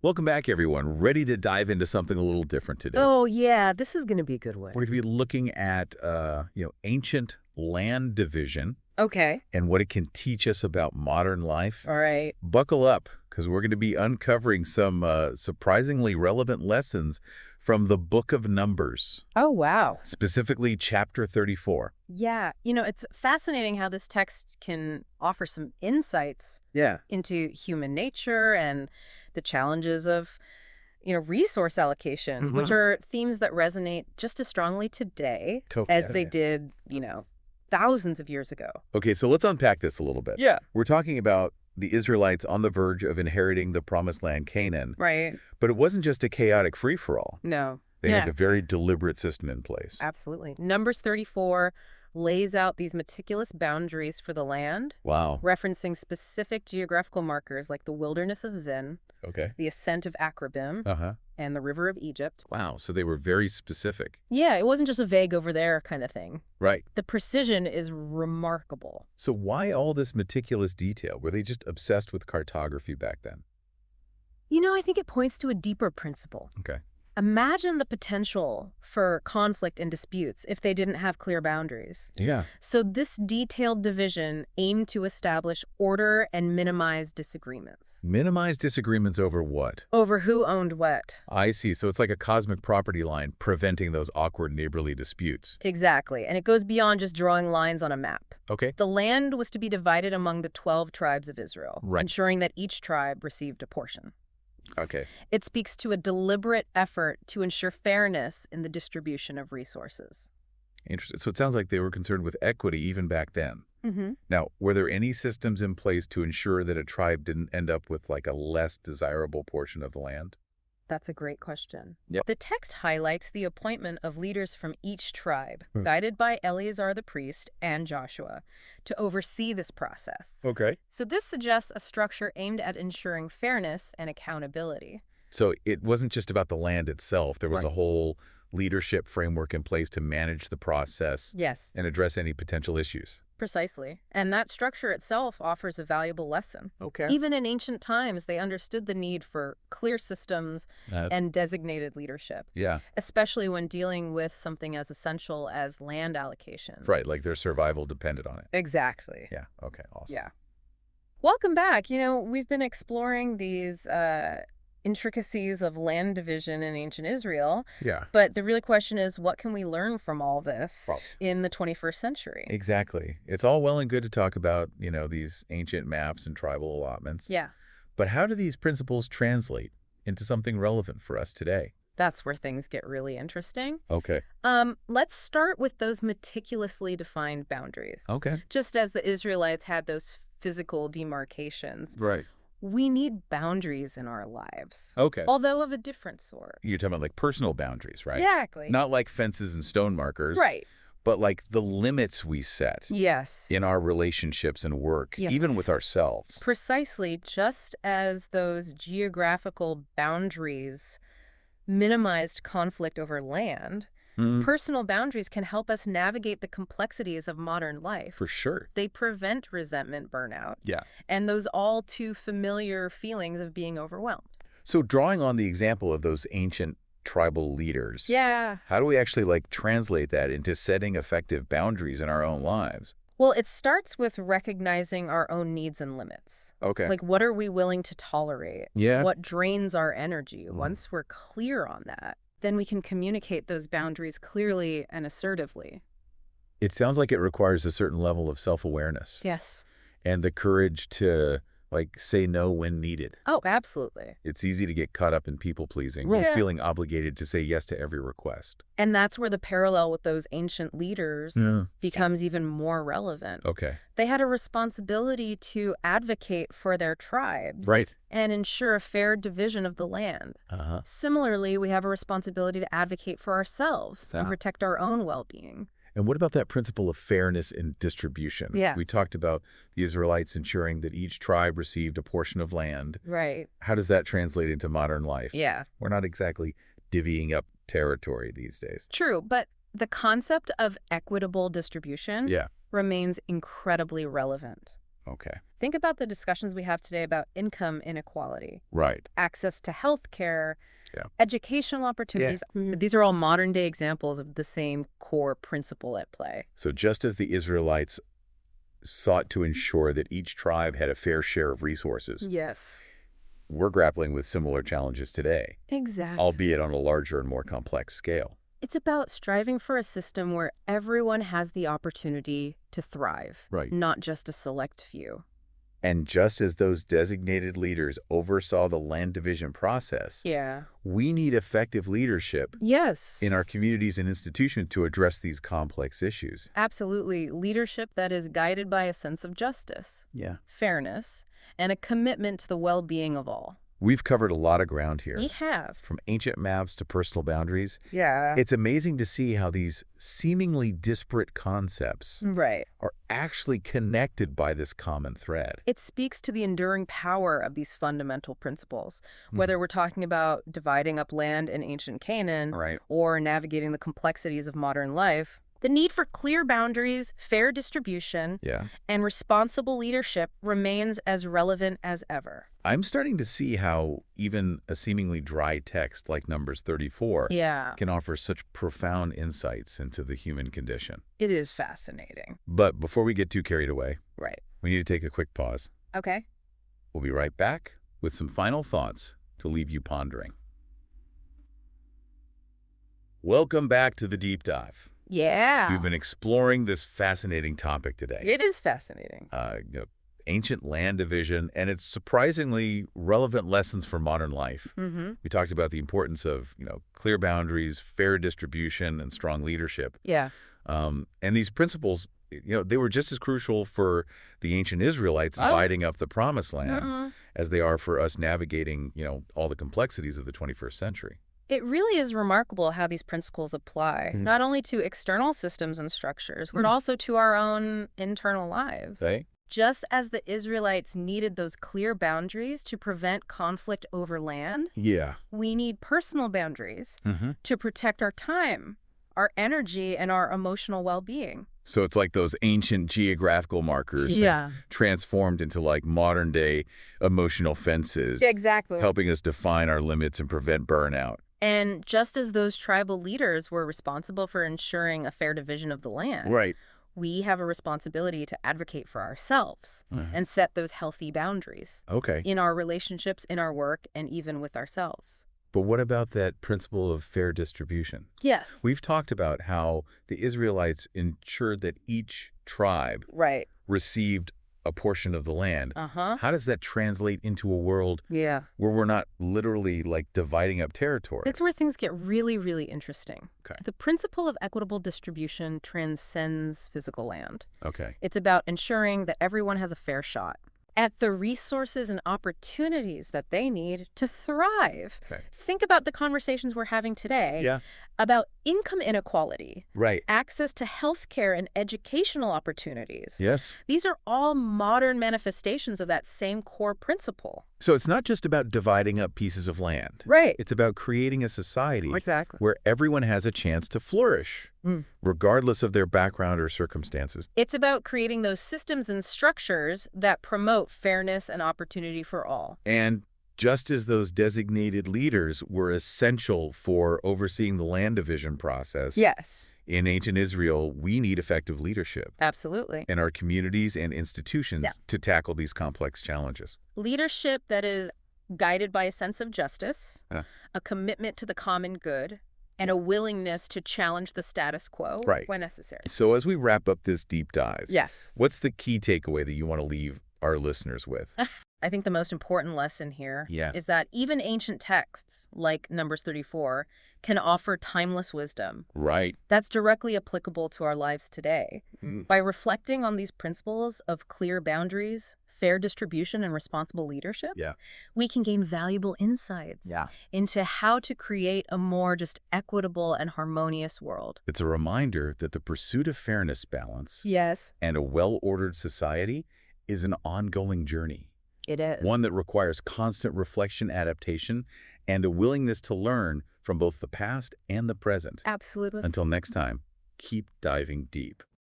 Welcome back, everyone. Ready to dive into something a little different today. Oh, yeah, this is going to be a good one. We're going to be looking at, ancient land division Okay. and what it can teach us about modern life. All right. Buckle up, because we're going to be uncovering some surprisingly relevant lessons from the Book of Numbers, Oh, wow. specifically chapter 34. Yeah. It's fascinating how this text can offer some insights Yeah. into human nature and the challenges of, resource allocation, which are themes that resonate just as strongly today as they did, thousands of years ago. Okay, so let's unpack this a little bit. Yeah. We're talking about the Israelites on the verge of inheriting the promised land, Canaan. Right. But it wasn't just a chaotic free-for-all. No. They had a very deliberate system in place. Absolutely. Numbers 34 lays out these meticulous boundaries for the land, Wow. referencing specific geographical markers like the wilderness of Zin, Okay. the ascent of Akrabim, Uh-huh. and the river of Egypt. Wow, so they were very specific. Yeah, it wasn't just a vague over there kind of thing. Right. The precision is remarkable. So why all this meticulous detail? Were they just obsessed with cartography back then? I think it points to a deeper principle. Okay. Imagine the potential for conflict and disputes if they didn't have clear boundaries. Yeah. So this detailed division aimed to establish order and minimize disagreements. Minimize disagreements over what? Over who owned what. I see. So it's like a cosmic property line preventing those awkward neighborly disputes. Exactly. And it goes beyond just drawing lines on a map. Okay. The land was to be divided among the 12 tribes of Israel, Right. ensuring that each tribe received a portion. Okay. It speaks to a deliberate effort to ensure fairness in the distribution of resources. Interesting. So it sounds like they were concerned with equity even back then. Mm-hmm. Now, were there any systems in place to ensure that a tribe didn't end up with like a less desirable portion of the land? That's a great question. Yep. The text highlights the appointment of leaders from each tribe, guided by Eleazar the priest and Joshua, to oversee this process. Okay. So this suggests a structure aimed at ensuring fairness and accountability. So it wasn't just about the land itself. There was Right. a whole leadership framework in place to manage the process Yes, and address any potential issues. precisely. And that structure itself offers a valuable lesson. Okay. Even in ancient times, they understood the need for clear systems and designated leadership, Yeah. especially when dealing with something as essential as land allocation. Right. Like their survival depended on it. Exactly. Yeah. Okay. Awesome. Yeah. Welcome back. We've been exploring these intricacies of land division in ancient Israel, Yeah. but the real question is, what can we learn from all this Well, in the 21st century? Exactly. It's all well and good to talk about, these ancient maps and tribal allotments. Yeah, But how do these principles translate into something relevant for us today? that's where things get really interesting. Okay. Let's start with those meticulously defined boundaries. Okay. Just as the Israelites had those physical demarcations, Right. we need boundaries in our lives, Okay. although of a different sort. You're talking about like personal boundaries, right? Exactly. Not like fences and stone markers. Right. But like the limits we set Yes. in our relationships and work, Yeah. even with ourselves. Precisely, just as those geographical boundaries minimized conflict over land, personal boundaries can help us navigate the complexities of modern life. For sure. They prevent resentment, burnout, Yeah. and those all too familiar feelings of being overwhelmed. So drawing on the example of those ancient tribal leaders, Yeah. how do we actually like translate that into setting effective boundaries in our own lives? Well, it starts with recognizing our own needs and limits. Okay. Like, what are we willing to tolerate? Yeah. What drains our energy? Once we're clear on that, then we can communicate those boundaries clearly and assertively. It sounds like it requires a certain level of self-awareness Yes. and the courage to like say no when needed. Oh, absolutely. It's easy to get caught up in people-pleasing, Yeah. feeling obligated to say yes to every request. And that's where the parallel with those ancient leaders becomes even more relevant. Okay. They had a responsibility to advocate for their tribes. Right. And ensure a fair division of the land. Uh-huh. Similarly, we have a responsibility to advocate for ourselves and Ah. protect our own well-being. And what about that principle of fairness in distribution? Yes. We talked about the Israelites ensuring that each tribe received a portion of land. Right. How does that translate into modern life? Yeah. We're not exactly divvying up territory these days. True, but the concept of equitable distribution Yeah. remains incredibly relevant. Okay. Think about the discussions we have today about income inequality, Right. access to health care, Yeah. educational opportunities. These are all modern-day examples of the same core principle at play. So just as the Israelites sought to ensure that each tribe had a fair share of resources, Yes. we're grappling with similar challenges today, Exactly. albeit on a larger and more complex scale. It's about striving for a system where everyone has the opportunity to thrive, Right. not just a select few. And just as those designated leaders oversaw the land division process, Yeah. we need effective leadership Yes. in our communities and institutions to address these complex issues. Absolutely. Leadership that is guided by a sense of justice, Yeah. fairness, and a commitment to the well-being of all. We've covered a lot of ground here. We have. From ancient maps to personal boundaries. Yeah. It's amazing to see how these seemingly disparate concepts Right. are actually connected by this common thread. It speaks to the enduring power of these fundamental principles, whether we're talking about dividing up land in ancient Canaan Right. or navigating the complexities of modern life. The need for clear boundaries, fair distribution, Yeah. and responsible leadership remains as relevant as ever. I'm starting to see how even a seemingly dry text like Numbers 34 Yeah. can offer such profound insights into the human condition. It is fascinating. But before we get too carried away, Right. we need to take a quick pause. Okay. We'll be right back with some final thoughts to leave you pondering. Welcome back to the Deep Dive. Yeah. We've been exploring this fascinating topic today. It is fascinating. Ancient land division and its surprisingly relevant lessons for modern life. Mm-hmm. We talked about the importance of, clear boundaries, fair distribution, and strong leadership. Yeah. And these principles, they were just as crucial for the ancient Israelites dividing up the promised land as they are for us navigating, all the complexities of the 21st century. It really is remarkable how these principles apply, not only to external systems and structures, but also to our own internal lives. Okay? Just as the Israelites needed those clear boundaries to prevent conflict over land, Yeah. we need personal boundaries to protect our time, our energy, and our emotional well-being. So it's like those ancient geographical markers transformed into like modern day emotional fences. Exactly. Helping us define our limits and prevent burnout. And just as those tribal leaders were responsible for ensuring a fair division of the land, Right. we have a responsibility to advocate for ourselves and set those healthy boundaries Okay. in our relationships, in our work, and even with ourselves. But what about that principle of fair distribution? Yeah. We've talked about how the Israelites ensured that each tribe Right. received a portion of the land. Uh-huh. How does that translate into a world where we're not literally like dividing up territory? It's where things get really, really interesting. Okay. The principle of equitable distribution transcends physical land. Okay. It's about ensuring that everyone has a fair shot at the resources and opportunities that they need to thrive. Okay. Think about the conversations we're having today about income inequality, Right. access to health care and educational opportunities. Yes. These are all modern manifestations of that same core principle. So it's not just about dividing up pieces of land. Right. It's about creating a society Exactly. where everyone has a chance to flourish, regardless of their background or circumstances. It's about creating those systems and structures that promote fairness and opportunity for all. And just as those designated leaders were essential for overseeing the land division process, Yes. in ancient Israel, we need effective leadership Absolutely. in our communities and institutions to tackle these complex challenges. Leadership that is guided by a sense of justice, a commitment to the common good, and a willingness to challenge the status quo when necessary. So as we wrap up this deep dive, Yes. what's the key takeaway that you want to leave our listeners with? I think the most important lesson here is that even ancient texts, like Numbers 34, can offer timeless wisdom. Right. That's directly applicable to our lives today. By reflecting on these principles of clear boundaries, fair distribution, and responsible leadership, we can gain valuable insights into how to create a more just equitable and harmonious world. It's a reminder that the pursuit of fairness, balance, Yes. and a well-ordered society is an ongoing journey. It is. One that requires constant reflection, adaptation, and a willingness to learn from both the past and the present. Absolutely. Until next time, keep diving deep.